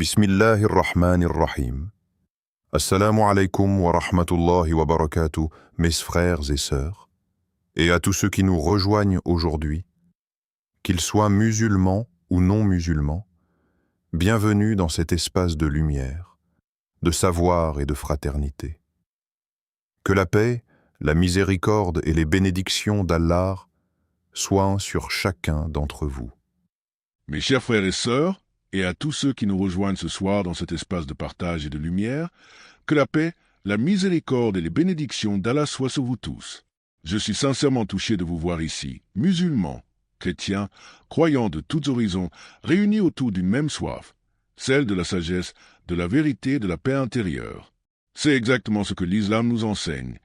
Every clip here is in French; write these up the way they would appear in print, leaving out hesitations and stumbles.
Bismillahirrahmanirrahim. Assalamu alaikum wa rahmatullahi wa barakatuh, mes frères et sœurs, et à tous ceux qui nous rejoignent aujourd'hui, qu'ils soient musulmans ou non musulmans, bienvenue dans cet espace de lumière, de savoir et de fraternité. Que la paix, la miséricorde et les bénédictions d'Allah soient sur chacun d'entre vous. Mes chers frères et sœurs, et à tous ceux qui nous rejoignent ce soir dans cet espace de partage et de lumière, que la paix, la miséricorde et les bénédictions d'Allah soient sur vous tous. Je suis sincèrement touché de vous voir ici, musulmans, chrétiens, croyants de tous horizons, réunis autour d'une même soif, celle de la sagesse, de la vérité et de la paix intérieure. C'est exactement ce que l'islam nous enseigne,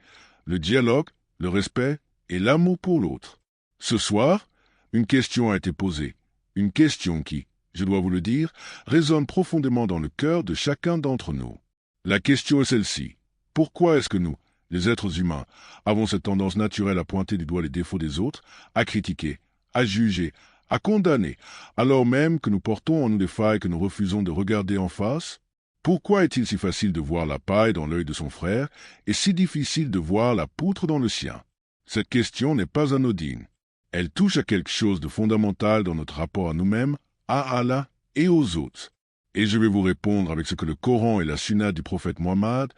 le dialogue, le respect et l'amour pour l'autre. Ce soir, une question a été posée, une question qui, je dois vous le dire, résonne profondément dans le cœur de chacun d'entre nous. La question est celle-ci. Pourquoi est-ce que nous, les êtres humains, avons cette tendance naturelle à pointer du doigt les défauts des autres, à critiquer, à juger, à condamner, alors même que nous portons en nous des failles que nous refusons de regarder en face? Pourquoi est-il si facile de voir la paille dans l'œil de son frère et si difficile de voir la poutre dans le sien? Cette question n'est pas anodine. Elle touche à quelque chose de fondamental dans notre rapport à nous-mêmes, à Allah et aux autres. Et je vais vous répondre avec ce que le Coran et la Sunna du prophète Mohammed,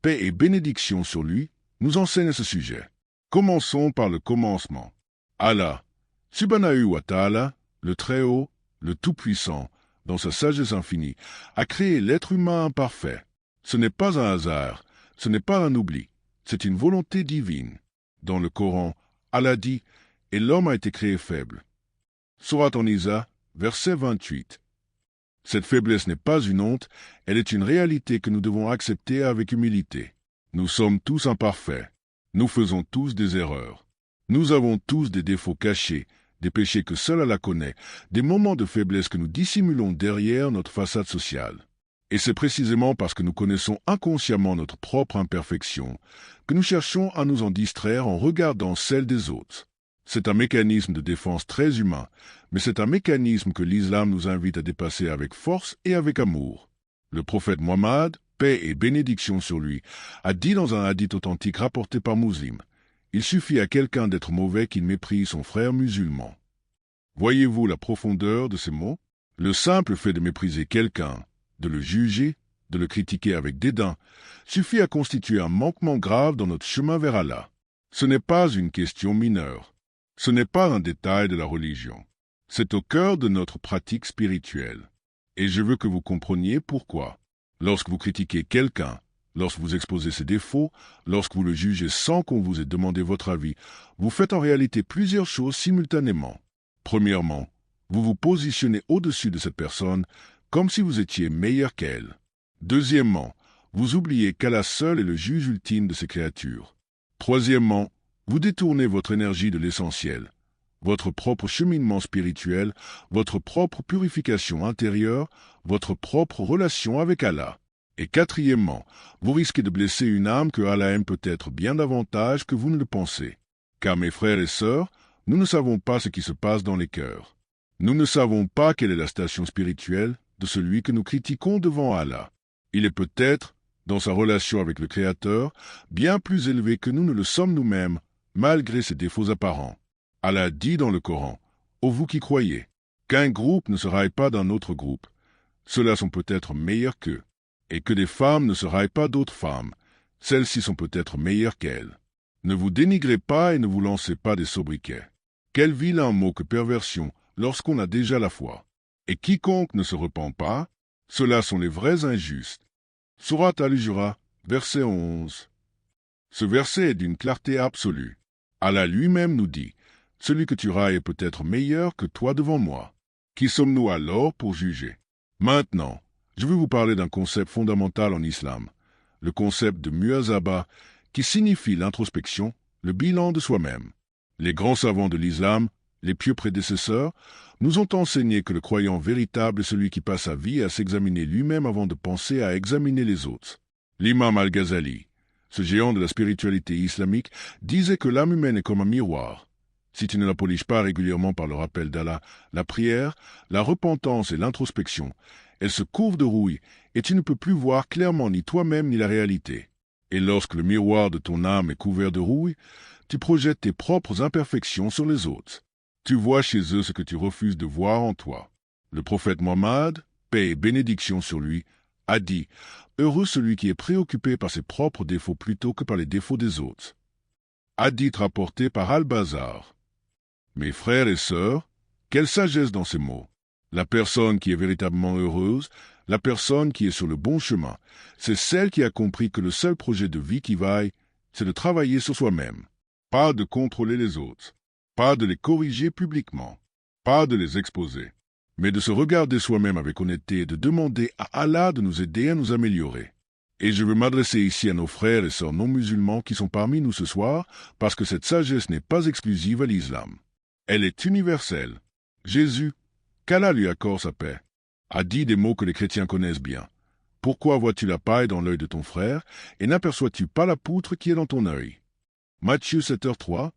paix et bénédiction sur lui, nous enseignent à ce sujet. Commençons par le commencement. Allah, Subhanahu wa ta'ala, le Très-Haut, le Tout-Puissant, dans sa sagesse infinie, a créé l'être humain imparfait. Ce n'est pas un hasard, ce n'est pas un oubli, c'est une volonté divine. Dans le Coran, Allah dit « Et l'homme a été créé faible ». Sourate An-Nisa, verset 28. Cette faiblesse n'est pas une honte, elle est une réalité que nous devons accepter avec humilité. Nous sommes tous imparfaits. Nous faisons tous des erreurs. Nous avons tous des défauts cachés, des péchés que seul Allah connaît, des moments de faiblesse que nous dissimulons derrière notre façade sociale. Et c'est précisément parce que nous connaissons inconsciemment notre propre imperfection que nous cherchons à nous en distraire en regardant celle des autres. C'est un mécanisme de défense très humain, mais c'est un mécanisme que l'islam nous invite à dépasser avec force et avec amour. Le prophète Mohammed, paix et bénédiction sur lui, a dit dans un hadith authentique rapporté par Muslim, « Il suffit à quelqu'un d'être mauvais qu'il méprise son frère musulman. » Voyez-vous la profondeur de ces mots? Le simple fait de mépriser quelqu'un, de le juger, de le critiquer avec dédain, suffit à constituer un manquement grave dans notre chemin vers Allah. Ce n'est pas une question mineure. Ce n'est pas un détail de la religion. C'est au cœur de notre pratique spirituelle. Et je veux que vous compreniez pourquoi. Lorsque vous critiquez quelqu'un, lorsque vous exposez ses défauts, lorsque vous le jugez sans qu'on vous ait demandé votre avis, vous faites en réalité plusieurs choses simultanément. Premièrement, vous vous positionnez au-dessus de cette personne comme si vous étiez meilleur qu'elle. Deuxièmement, vous oubliez qu'Allah seul est le juge ultime de ses créatures. Troisièmement, vous détournez votre énergie de l'essentiel, votre propre cheminement spirituel, votre propre purification intérieure, votre propre relation avec Allah. Et quatrièmement, vous risquez de blesser une âme que Allah aime peut-être bien davantage que vous ne le pensez. Car mes frères et sœurs, nous ne savons pas ce qui se passe dans les cœurs. Nous ne savons pas quelle est la station spirituelle de celui que nous critiquons devant Allah. Il est peut-être, dans sa relation avec le Créateur, bien plus élevé que nous ne le sommes nous-mêmes, malgré ses défauts apparents. Allah dit dans le Coran, « Ô vous qui croyez, qu'un groupe ne se raille pas d'un autre groupe, ceux-là sont peut-être meilleurs qu'eux, et que des femmes ne se raillent pas d'autres femmes, celles-ci sont peut-être meilleures qu'elles. Ne vous dénigrez pas et ne vous lancez pas des sobriquets. Quel vilain mot que perversion lorsqu'on a déjà la foi. Et quiconque ne se repent pas, ceux-là sont les vrais injustes. » Sourate Al-Jura, verset 11. Ce verset est d'une clarté absolue. Allah lui-même nous dit, « Celui que tu railles est peut-être meilleur que toi devant moi. » Qui sommes-nous alors pour juger? Maintenant, je vais vous parler d'un concept fondamental en islam, le concept de muhasaba, qui signifie l'introspection, le bilan de soi-même. Les grands savants de l'islam, les pieux prédécesseurs, nous ont enseigné que le croyant véritable est celui qui passe sa vie à s'examiner lui-même avant de penser à examiner les autres. L'imam Al-Ghazali, ce géant de la spiritualité islamique, disait que l'âme humaine est comme un miroir. Si tu ne la poliches pas régulièrement par le rappel d'Allah, la prière, la repentance et l'introspection, Elle se couvre de rouille, et tu ne peux plus voir clairement ni toi-même ni la réalité. Et lorsque le miroir de ton âme est couvert de rouille, tu projettes tes propres imperfections sur les autres. Tu vois chez eux ce que tu refuses de voir en toi. Le prophète Mohammed, paix et bénédiction sur lui, a dit « Heureux celui qui est préoccupé par ses propres défauts plutôt que par les défauts des autres. » Hadith rapporté par Al-Bazar. Mes frères et sœurs, quelle sagesse dans ces mots. La personne qui est véritablement heureuse, la personne qui est sur le bon chemin, c'est celle qui a compris que le seul projet de vie qui vaille, c'est de travailler sur soi-même. Pas de contrôler les autres, pas de les corriger publiquement, pas de les exposer, mais de se regarder soi-même avec honnêteté et de demander à Allah de nous aider à nous améliorer. Et je veux m'adresser ici à nos frères et sœurs non musulmans qui sont parmi nous ce soir, parce que cette sagesse n'est pas exclusive à l'islam. Elle est universelle. Jésus, qu'Allah lui accorde sa paix, a dit des mots que les chrétiens connaissent bien. Pourquoi vois-tu la paille dans l'œil de ton frère, et n'aperçois-tu pas la poutre qui est dans ton œil? Matthieu 7h3.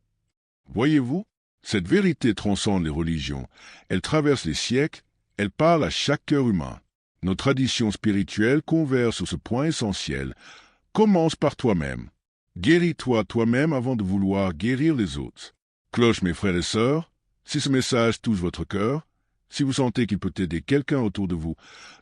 Voyez-vous, cette vérité transcende les religions. Elle traverse les siècles, elle parle à chaque cœur humain. Nos traditions spirituelles convergent sur ce point essentiel. Commence par toi-même. Guéris-toi toi-même avant de vouloir guérir les autres. Cloche, mes frères et sœurs, si ce message touche votre cœur, si vous sentez qu'il peut aider quelqu'un autour de vous,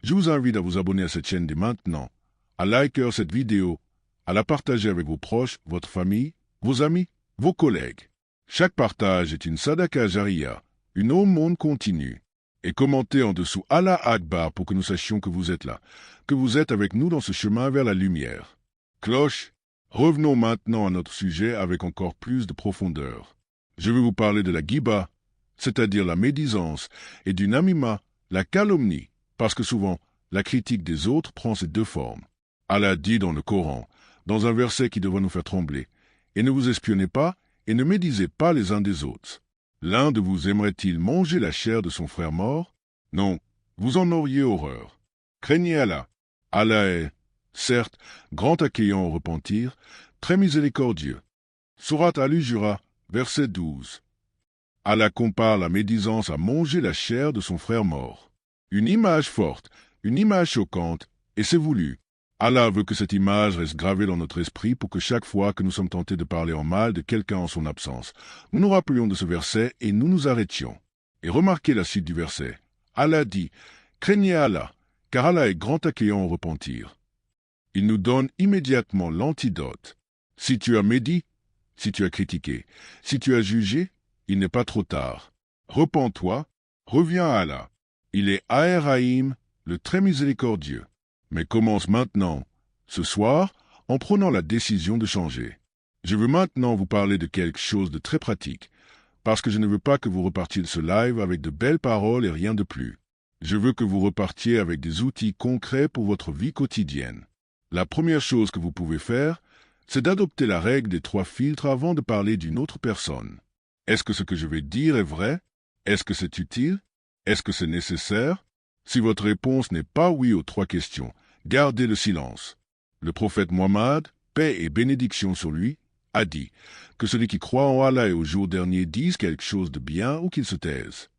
je vous invite à vous abonner à cette chaîne dès maintenant, à liker cette vidéo, à la partager avec vos proches, votre famille, vos amis, vos collègues. Chaque partage est une sadaka jariya, une aumône continue. Et commentez en dessous Allah Akbar pour que nous sachions que vous êtes là, que vous êtes avec nous dans ce chemin vers la lumière. Cloche, revenons maintenant à notre sujet avec encore plus de profondeur. Je vais vous parler de la ghiba, c'est-à-dire la médisance, et du namima, la calomnie, parce que souvent, la critique des autres prend ces deux formes. Allah dit dans le Coran, dans un verset qui devrait nous faire trembler, « Et ne vous espionnez pas, et ne médisez pas les uns des autres. » L'un de vous aimerait-il manger la chair de son frère mort? Non, vous en auriez horreur. Craignez Allah. Allah est, certes, grand accueillant au repentir, très miséricordieux. Sourate Al-Hujura, verset 12. Allah compare la médisance à manger la chair de son frère mort. Une image forte, une image choquante, et c'est voulu. Allah veut que cette image reste gravée dans notre esprit pour que chaque fois que nous sommes tentés de parler en mal de quelqu'un en son absence, nous nous rappelions de ce verset et nous nous arrêtions. Et remarquez la suite du verset. Allah dit « Craignez Allah, car Allah est grand accueillant au repentir. » Il nous donne immédiatement l'antidote. Si tu as médit, si tu as critiqué, si tu as jugé, il n'est pas trop tard. Repens-toi, reviens à Allah. Il est Ar-Rahim, le très miséricordieux. Mais commence maintenant, ce soir, en prenant la décision de changer. Je veux maintenant vous parler de quelque chose de très pratique, parce que je ne veux pas que vous repartiez de ce live avec de belles paroles et rien de plus. Je veux que vous repartiez avec des outils concrets pour votre vie quotidienne. La première chose que vous pouvez faire, c'est d'adopter la règle des 3 filtres avant de parler d'une autre personne. Est-ce que ce que je vais dire est vrai? Est-ce que c'est utile? Est-ce que c'est nécessaire? Si votre réponse n'est pas oui aux 3 questions, gardez le silence. Le prophète Mohammed, paix et bénédiction sur lui, a dit que celui qui croit en Allah et au jour dernier dise quelque chose de bien ou qu'il se taise.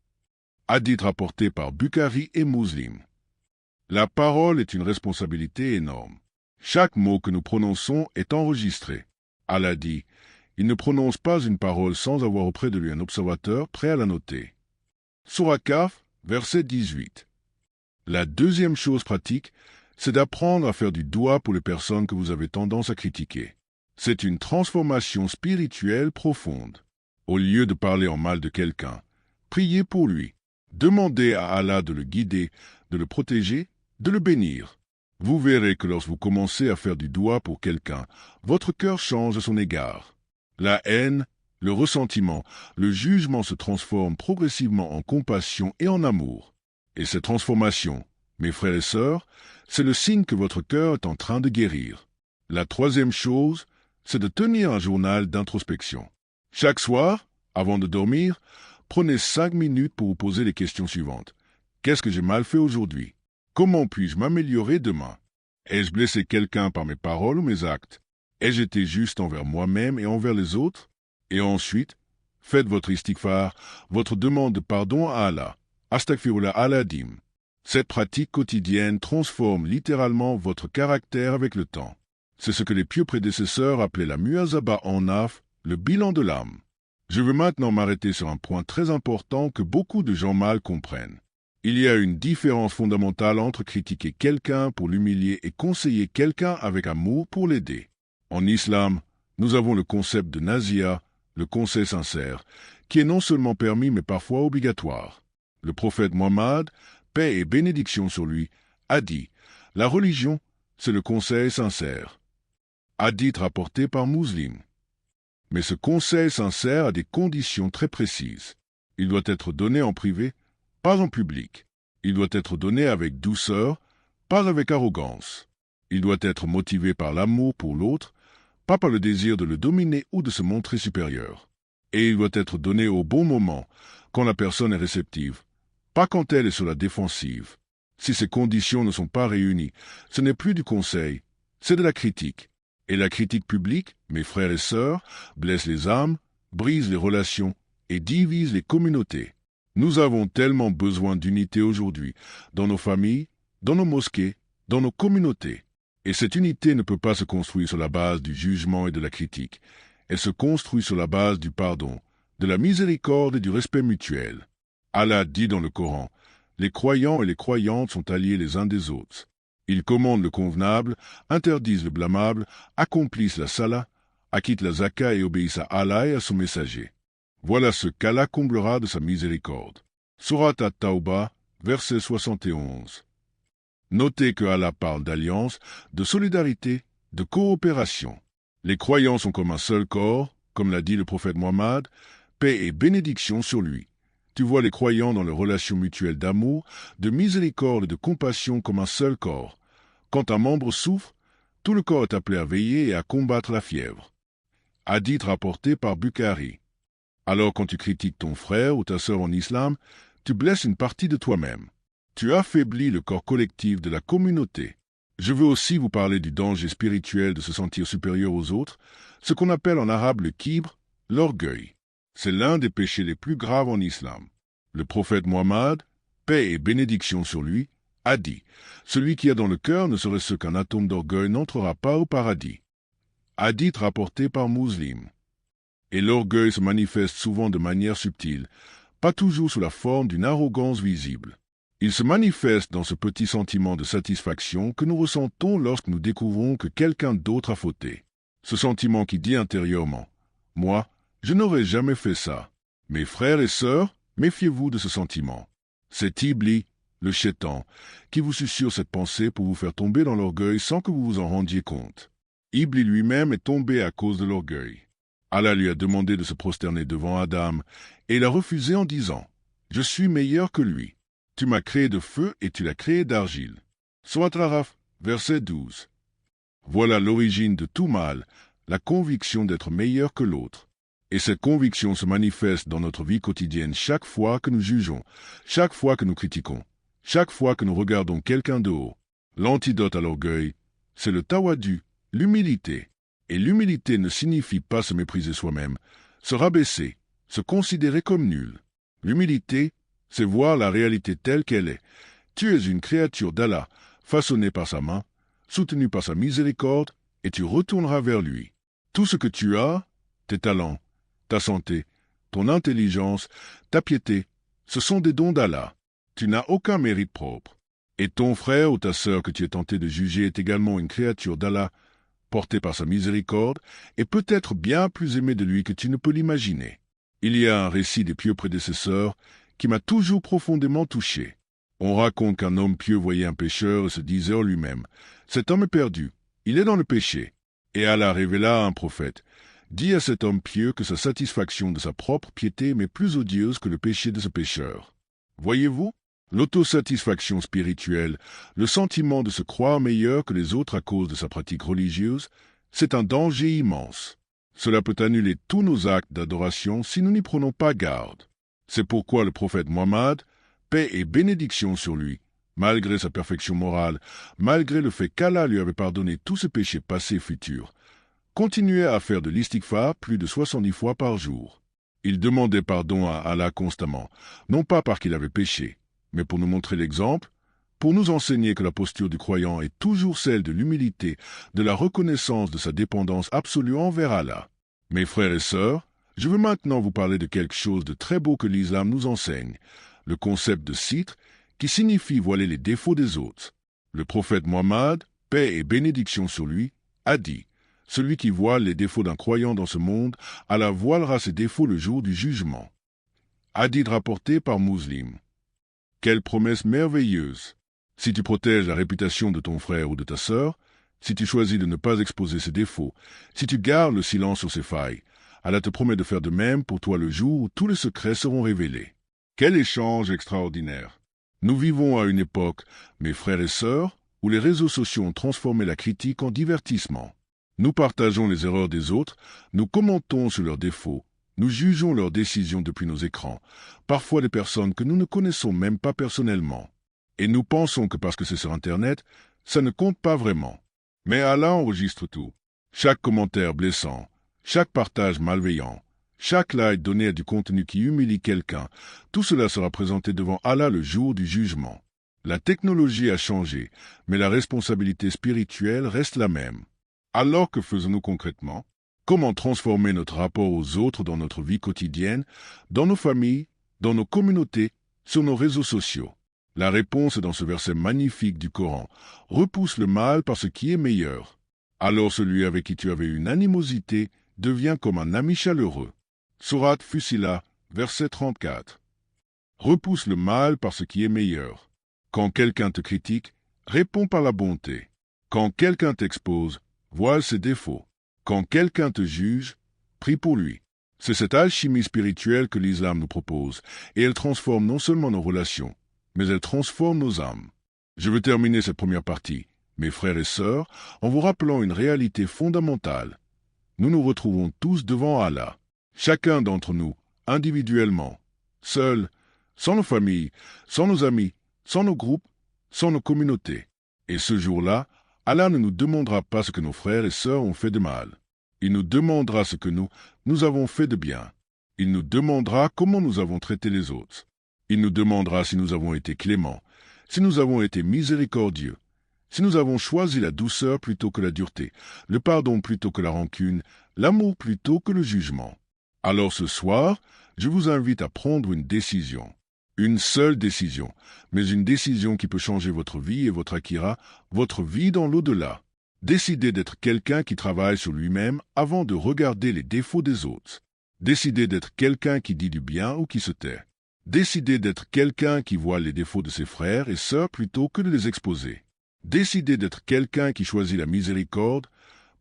Hadith rapporté par Bukhari et Muslim. La parole est une responsabilité énorme. Chaque mot que nous prononçons est enregistré. Allah dit, il ne prononce pas une parole sans avoir auprès de lui un observateur prêt à la noter. Sourate Kahf, verset 18. La deuxième chose pratique, c'est d'apprendre à faire du doigt pour les personnes que vous avez tendance à critiquer. C'est une transformation spirituelle profonde. Au lieu de parler en mal de quelqu'un, priez pour lui. Demandez à Allah de le guider, de le protéger, de le bénir. Vous verrez que lorsque vous commencez à faire du doigt pour quelqu'un, votre cœur change à son égard. La haine, le ressentiment, le jugement se transforment progressivement en compassion et en amour. Et cette transformation, mes frères et sœurs, c'est le signe que votre cœur est en train de guérir. La troisième chose, c'est de tenir un journal d'introspection. Chaque soir, avant de dormir, prenez 5 minutes pour vous poser les questions suivantes. Qu'est-ce que j'ai mal fait aujourd'hui? Comment puis-je m'améliorer demain? Ai-je blessé quelqu'un par mes paroles ou mes actes? Ai-je été juste envers moi-même et envers les autres? Et ensuite, faites votre istighfar, votre demande de pardon à Allah. Astaghfirullah al-Adim. Cette pratique quotidienne transforme littéralement votre caractère avec le temps. C'est ce que les pieux prédécesseurs appelaient la muhasaba en naf, le bilan de l'âme. Je veux maintenant m'arrêter sur un point très important que beaucoup de gens mal comprennent. Il y a une différence fondamentale entre critiquer quelqu'un pour l'humilier et conseiller quelqu'un avec amour pour l'aider. En islam, nous avons le concept de nasiha, le conseil sincère, qui est non seulement permis mais parfois obligatoire. Le prophète Mohammed, paix et bénédiction sur lui, a dit « La religion, c'est le conseil sincère ». Hadith rapporté par Muslim. Mais ce conseil sincère a des conditions très précises. Il doit être donné en privé, pas en public. Il doit être donné avec douceur, pas avec arrogance. Il doit être motivé par l'amour pour l'autre, pas par le désir de le dominer ou de se montrer supérieur. Et il doit être donné au bon moment, quand la personne est réceptive, pas quand elle est sur la défensive. Si ces conditions ne sont pas réunies, ce n'est plus du conseil, c'est de la critique. Et la critique publique, mes frères et sœurs, blesse les âmes, brise les relations et divise les communautés. Nous avons tellement besoin d'unité aujourd'hui, dans nos familles, dans nos mosquées, dans nos communautés. Et cette unité ne peut pas se construire sur la base du jugement et de la critique. Elle se construit sur la base du pardon, de la miséricorde et du respect mutuel. Allah dit dans le Coran, « Les croyants et les croyantes sont alliés les uns des autres. Ils commandent le convenable, interdisent le blâmable, accomplissent la salah, acquittent la zaka et obéissent à Allah et à son messager. Voilà ce qu'Allah comblera de sa miséricorde. » Surat at-Tawbah, verset 71. Notez que Allah parle d'alliance, de solidarité, de coopération. Les croyants sont comme un seul corps, comme l'a dit le prophète Mohammed, paix et bénédiction sur lui. Tu vois les croyants dans leurs relations mutuelles d'amour, de miséricorde et de compassion comme un seul corps. Quand un membre souffre, tout le corps est appelé à veiller et à combattre la fièvre. Hadith rapporté par Bukhari. Alors quand tu critiques ton frère ou ta sœur en islam, tu blesses une partie de toi-même. Tu affaiblis le corps collectif de la communauté. Je veux aussi vous parler du danger spirituel de se sentir supérieur aux autres, ce qu'on appelle en arabe le kibr, l'orgueil. C'est l'un des péchés les plus graves en islam. Le prophète Mohammed, paix et bénédiction sur lui, a dit « Celui qui a dans le cœur ne serait-ce qu'un atome d'orgueil n'entrera pas au paradis. » Hadith rapporté par Muslim. Et l'orgueil se manifeste souvent de manière subtile, pas toujours sous la forme d'une arrogance visible. Il se manifeste dans ce petit sentiment de satisfaction que nous ressentons lorsque nous découvrons que quelqu'un d'autre a fauté. Ce sentiment qui dit intérieurement « Moi, je n'aurais jamais fait ça. » Mes frères et sœurs, méfiez-vous de ce sentiment. C'est Iblis, le Shaitan, qui vous susurre cette pensée pour vous faire tomber dans l'orgueil sans que vous vous en rendiez compte. Iblis lui-même est tombé à cause de l'orgueil. Allah lui a demandé de se prosterner devant Adam, et il a refusé en disant « Je suis meilleur que lui. Tu m'as créé de feu et tu l'as créé d'argile. » Surat Araf, verset 12. Voilà l'origine de tout mal, la conviction d'être meilleur que l'autre. Et cette conviction se manifeste dans notre vie quotidienne chaque fois que nous jugeons, chaque fois que nous critiquons, chaque fois que nous regardons quelqu'un de haut. L'antidote à l'orgueil, c'est le tawadu, l'humilité. Et l'humilité ne signifie pas se mépriser soi-même, se rabaisser, se considérer comme nul. L'humilité, c'est voir la réalité telle qu'elle est. Tu es une créature d'Allah, façonnée par sa main, soutenue par sa miséricorde, et tu retourneras vers lui. Tout ce que tu as, tes talents, ta santé, ton intelligence, ta piété, ce sont des dons d'Allah. Tu n'as aucun mérite propre. Et ton frère ou ta sœur que tu es tenté de juger est également une créature d'Allah, portée par sa miséricorde, et peut-être bien plus aimée de lui que tu ne peux l'imaginer. Il y a un récit des pieux prédécesseurs qui m'a toujours profondément touché. On raconte qu'un homme pieux voyait un pécheur et se disait en lui-même « Cet homme est perdu, il est dans le péché. » Et Allah révéla à un prophète « Dis à cet homme pieux que sa satisfaction de sa propre piété m'est plus odieuse que le péché de ce pécheur. » Voyez-vous, l'autosatisfaction spirituelle, le sentiment de se croire meilleur que les autres à cause de sa pratique religieuse, c'est un danger immense. Cela peut annuler tous nos actes d'adoration si nous n'y prenons pas garde. C'est pourquoi le prophète Mohammed, paix et bénédiction sur lui, malgré sa perfection morale, malgré le fait qu'Allah lui avait pardonné tous ses péchés passés et futurs, continuait à faire de l'istighfar plus de 70 fois par jour. Il demandait pardon à Allah constamment, non pas parce qu'il avait péché, mais pour nous montrer l'exemple, pour nous enseigner que la posture du croyant est toujours celle de l'humilité, de la reconnaissance de sa dépendance absolue envers Allah. Mes frères et sœurs, je veux maintenant vous parler de quelque chose de très beau que l'islam nous enseigne, le concept de sitr, qui signifie voiler les défauts des autres. Le prophète Mohammed, paix et bénédiction sur lui, a dit « Celui qui voile les défauts d'un croyant dans ce monde, Allah voilera ses défauts le jour du jugement. » Hadith rapporté par Muslim. Quelle promesse merveilleuse! Si tu protèges la réputation de ton frère ou de ta sœur, si tu choisis de ne pas exposer ses défauts, si tu gardes le silence sur ses failles, Allah te promet de faire de même pour toi le jour où tous les secrets seront révélés. Quel échange extraordinaire! Nous vivons à une époque, mes frères et sœurs, où les réseaux sociaux ont transformé la critique en divertissement. Nous partageons les erreurs des autres, nous commentons sur leurs défauts, nous jugeons leurs décisions depuis nos écrans, parfois des personnes que nous ne connaissons même pas personnellement. Et nous pensons que parce que c'est sur Internet, ça ne compte pas vraiment. Mais Allah enregistre tout. Chaque commentaire blessant, chaque partage malveillant, chaque like donné à du contenu qui humilie quelqu'un, tout cela sera présenté devant Allah le jour du jugement. La technologie a changé, mais la responsabilité spirituelle reste la même. Alors que faisons-nous concrètement? Comment transformer notre rapport aux autres dans notre vie quotidienne, dans nos familles, dans nos communautés, sur nos réseaux sociaux? La réponse est dans ce verset magnifique du Coran. Repousse le mal par ce qui est meilleur. Alors celui avec qui tu avais une animosité devient comme un ami chaleureux. Sourate Fussilat, verset 34. Repousse le mal par ce qui est meilleur. Quand quelqu'un te critique, réponds par la bonté. Quand quelqu'un t'expose, voile ses défauts. Quand quelqu'un te juge, prie pour lui. C'est cette alchimie spirituelle que l'islam nous propose, et elle transforme non seulement nos relations, mais elle transforme nos âmes. Je veux terminer cette première partie, mes frères et sœurs, en vous rappelant une réalité fondamentale. Nous nous retrouvons tous devant Allah, chacun d'entre nous, individuellement, seul, sans nos familles, sans nos amis, sans nos groupes, sans nos communautés. Et ce jour-là, Allah ne nous demandera pas ce que nos frères et sœurs ont fait de mal. Il nous demandera ce que nous avons fait de bien. Il nous demandera comment nous avons traité les autres. Il nous demandera si nous avons été cléments, si nous avons été miséricordieux, si nous avons choisi la douceur plutôt que la dureté, le pardon plutôt que la rancune, l'amour plutôt que le jugement. Alors ce soir, je vous invite à prendre une décision. Une seule décision, mais une décision qui peut changer votre vie et votre akira, votre vie dans l'au-delà. Décidez d'être quelqu'un qui travaille sur lui-même avant de regarder les défauts des autres. Décidez d'être quelqu'un qui dit du bien ou qui se tait. Décidez d'être quelqu'un qui voit les défauts de ses frères et sœurs plutôt que de les exposer. Décidez d'être quelqu'un qui choisit la miséricorde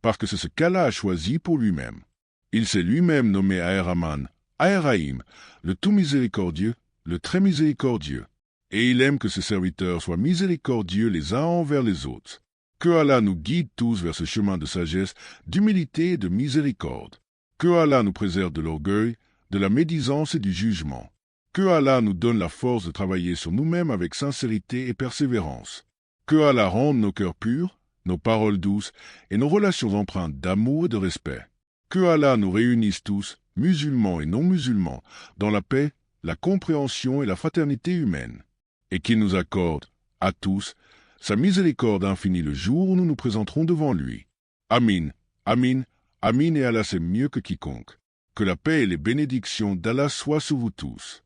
parce que c'est ce qu'Allah a choisi pour lui-même. Il s'est lui-même nommé Ar-Rahman, Ar-Rahim, le tout miséricordieux, le très miséricordieux, et il aime que ses serviteurs soient miséricordieux les uns envers les autres. Que Allah nous guide tous vers ce chemin de sagesse, d'humilité et de miséricorde. Que Allah nous préserve de l'orgueil, de la médisance et du jugement. Que Allah nous donne la force de travailler sur nous-mêmes avec sincérité et persévérance. Que Allah rende nos cœurs purs, nos paroles douces et nos relations empreintes d'amour et de respect. Que Allah nous réunisse tous, musulmans et non musulmans, dans la paix, la compréhension et la fraternité humaine, et qu'il nous accorde, à tous, sa miséricorde infinie le jour où nous nous présenterons devant lui. Amin, Amin, Amin, et Allah c'est mieux que quiconque. Que la paix et les bénédictions d'Allah soient sur vous tous.